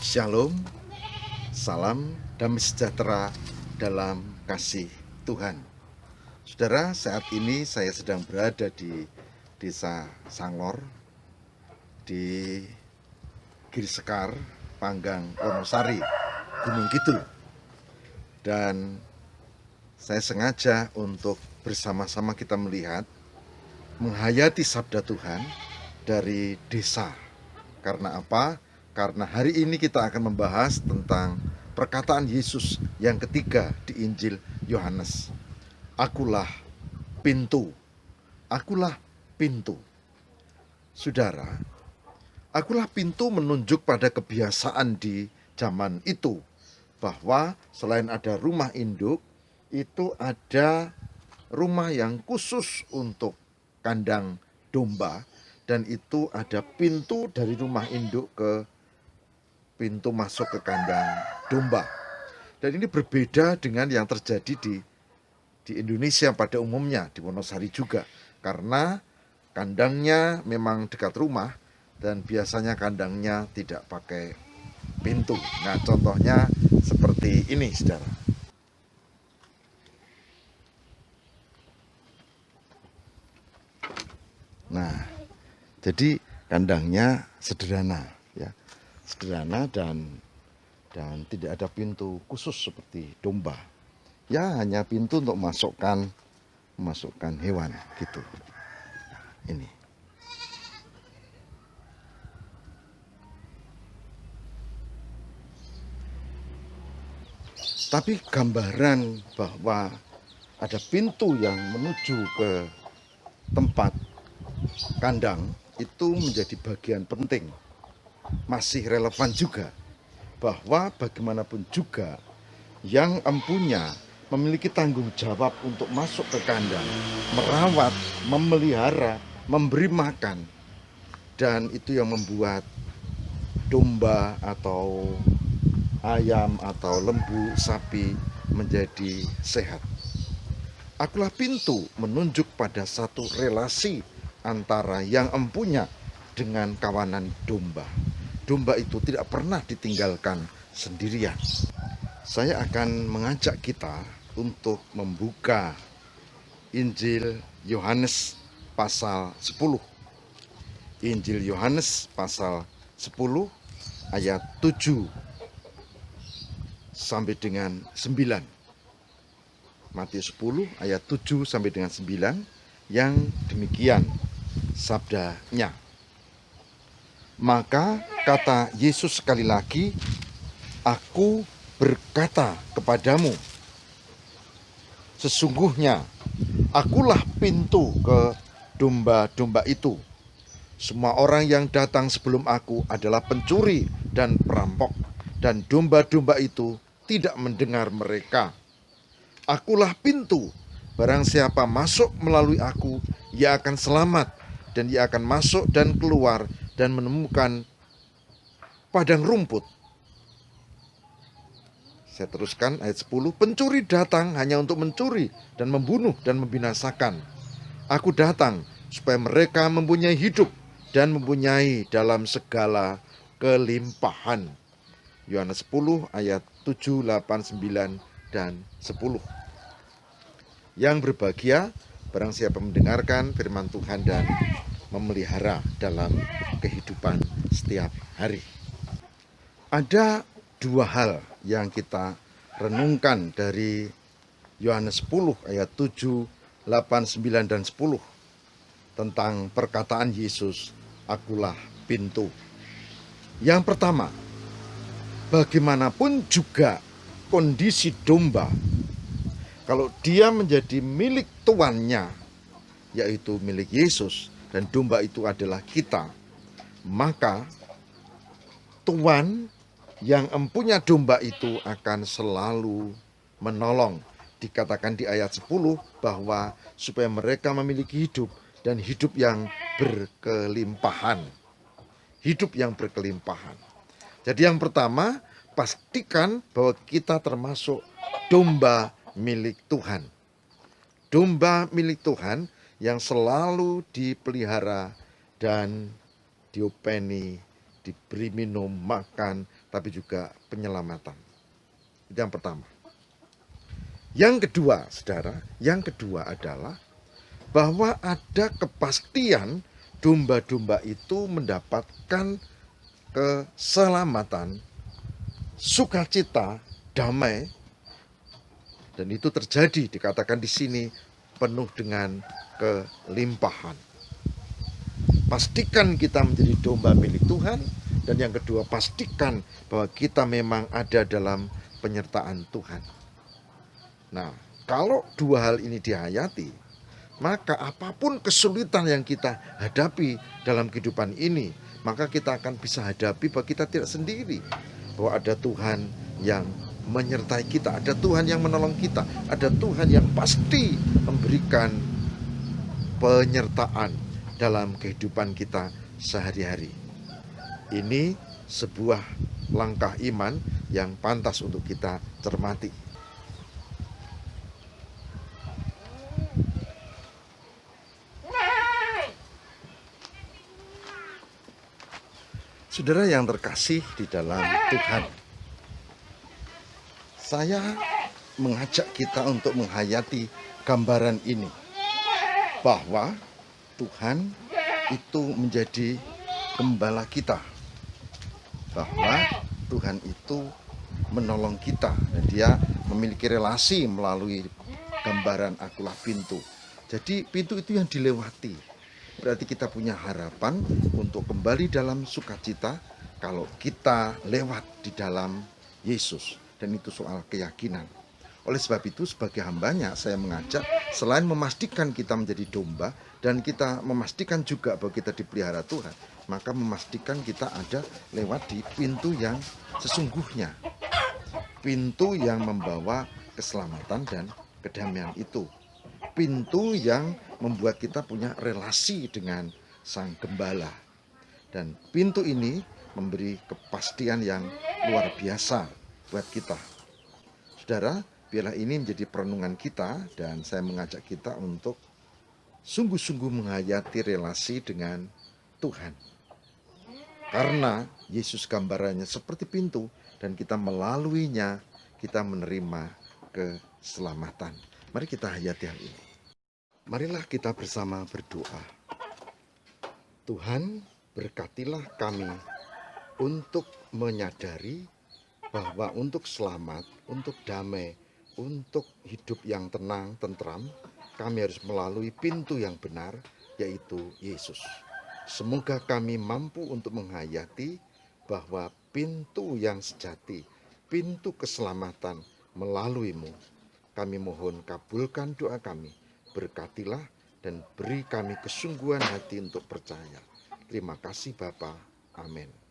Shalom, salam damai sejahtera dalam kasih Tuhan. Saudara, saat ini saya sedang berada di Desa Sangor, di Girisekar, Panggang, Wonosari, Gunung Kidul. Dan saya sengaja untuk bersama-sama kita melihat, menghayati sabda Tuhan dari desa. Karena apa? Karena hari ini kita akan membahas tentang perkataan Yesus yang ketiga di Injil Yohanes. Akulah pintu. Akulah pintu. Saudara, akulah pintu menunjuk pada kebiasaan di zaman itu, bahwa selain ada rumah induk, itu ada rumah yang khusus untuk kandang domba, dan itu ada pintu dari rumah induk ke pintu masuk ke kandang domba. Dan ini berbeda dengan yang terjadi di Indonesia pada umumnya, di Wonosari juga. Karena kandangnya memang dekat rumah dan biasanya kandangnya tidak pakai pintu. Nah, contohnya seperti ini, saudara. Nah, jadi kandangnya sederhana, ya, sederhana dan tidak ada pintu khusus seperti domba. Ya, hanya pintu untuk masukkan hewan gitu. Ini. Tapi gambaran bahwa ada pintu yang menuju ke tempat kandang itu menjadi bagian penting. Masih relevan juga bahwa bagaimanapun juga yang empunya memiliki tanggung jawab untuk masuk ke kandang, merawat, memelihara, memberi makan. Dan itu yang membuat domba atau ayam atau lembu, sapi menjadi sehat. Akulah pintu menunjuk pada satu relasi antara yang empunya dengan kawanan domba. Domba itu tidak pernah ditinggalkan sendirian. Saya akan mengajak kita untuk membuka Injil Yohanes pasal 10. Injil Yohanes pasal 10 ayat 7 sampai dengan 9. Matius 10 ayat 7 sampai dengan 9 yang demikian sabdanya. Maka kata Yesus sekali lagi, Aku berkata kepadamu, sesungguhnya akulah pintu ke domba-domba itu. Semua orang yang datang sebelum aku adalah pencuri dan perampok, dan domba-domba itu tidak mendengar mereka. Akulah pintu, barang siapa masuk melalui aku, ia akan selamat, dan ia akan masuk dan keluar dan menemukan padang rumput. Saya teruskan ayat 10, pencuri datang hanya untuk mencuri dan membunuh dan membinasakan. Aku datang supaya mereka mempunyai hidup dan mempunyai dalam segala kelimpahan. Yohanes 10 ayat 7, 8, 9, dan 10. Yang berbahagia barang siapa mendengarkan firman Tuhan dan memelihara dalam kehidupan setiap hari. Ada dua hal yang kita renungkan dari Yohanes 10 ayat 7, 8, 9, dan 10 tentang perkataan Yesus, akulah pintu. Yang pertama, bagaimanapun juga kondisi domba, kalau dia menjadi milik tuannya, yaitu milik Yesus, dan domba itu adalah kita, maka tuan yang empunya domba itu akan selalu menolong. Dikatakan di ayat 10 bahwa supaya mereka memiliki hidup dan hidup yang berkelimpahan. Hidup yang berkelimpahan. Jadi yang pertama, pastikan bahwa kita termasuk domba milik Tuhan. Domba milik Tuhan yang selalu dipelihara dan diopeni, diberi minum, makan, tapi juga penyelamatan. Itu yang pertama. Yang kedua, saudara, yang kedua adalah bahwa ada kepastian domba-domba itu mendapatkan keselamatan, sukacita, damai, dan itu terjadi, dikatakan di sini, penuh dengan kelimpahan. Pastikan kita menjadi domba milik Tuhan, dan yang kedua, pastikan bahwa kita memang ada dalam penyertaan Tuhan. Nah, kalau dua hal ini dihayati, maka apapun kesulitan yang kita hadapi dalam kehidupan ini, maka kita akan bisa hadapi bahwa kita tidak sendiri. Bahwa ada Tuhan yang menyertai kita, ada Tuhan yang menolong kita, ada Tuhan yang pasti memberikan penyertaan dalam kehidupan kita sehari-hari. Ini sebuah langkah iman yang pantas untuk kita cermati. Saudara yang terkasih di dalam Tuhan, saya mengajak kita untuk menghayati gambaran ini, bahwa Tuhan itu menjadi gembala kita, bahwa Tuhan itu menolong kita, dan Dia memiliki relasi melalui gambaran akulah pintu. Jadi pintu itu yang dilewati, berarti kita punya harapan untuk kembali dalam sukacita kalau kita lewat di dalam Yesus. Dan itu soal keyakinan. Oleh sebab itu, sebagai hambanya, saya mengajak selain memastikan kita menjadi domba, dan kita memastikan juga bahwa kita dipelihara Tuhan, maka memastikan kita ada lewat di pintu yang sesungguhnya, pintu yang membawa keselamatan dan kedamaian itu, pintu yang membuat kita punya relasi dengan Sang Gembala. Dan pintu ini memberi kepastian yang luar biasa buat kita. Saudara, biarlah ini menjadi perenungan kita, dan saya mengajak kita untuk sungguh-sungguh menghayati relasi dengan Tuhan. Karena Yesus gambarannya seperti pintu, dan kita melaluinya, kita menerima keselamatan. Mari kita hayati hal ini. Marilah kita bersama berdoa. Tuhan, berkatilah kami untuk menyadari bahwa untuk selamat, untuk damai, untuk hidup yang tenang, tentram, kami harus melalui pintu yang benar, yaitu Yesus. Semoga kami mampu untuk menghayati bahwa pintu yang sejati, pintu keselamatan melaluimu. Kami mohon kabulkan doa kami, berkatilah dan beri kami kesungguhan hati untuk percaya. Terima kasih Bapa. Amin.